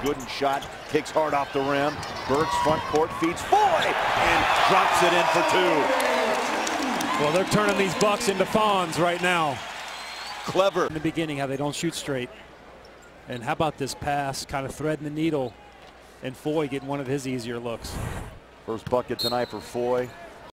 Gooden shot, takes hard off the rim. Burks front court feeds Foye and drops it in for two. Well, they're turning these Bucks into fawns right now. Clever. In the beginning, how they don't shoot straight. And how about this pass, kind of threading the needle, and Foye getting one of his easier looks. First bucket tonight for Foye.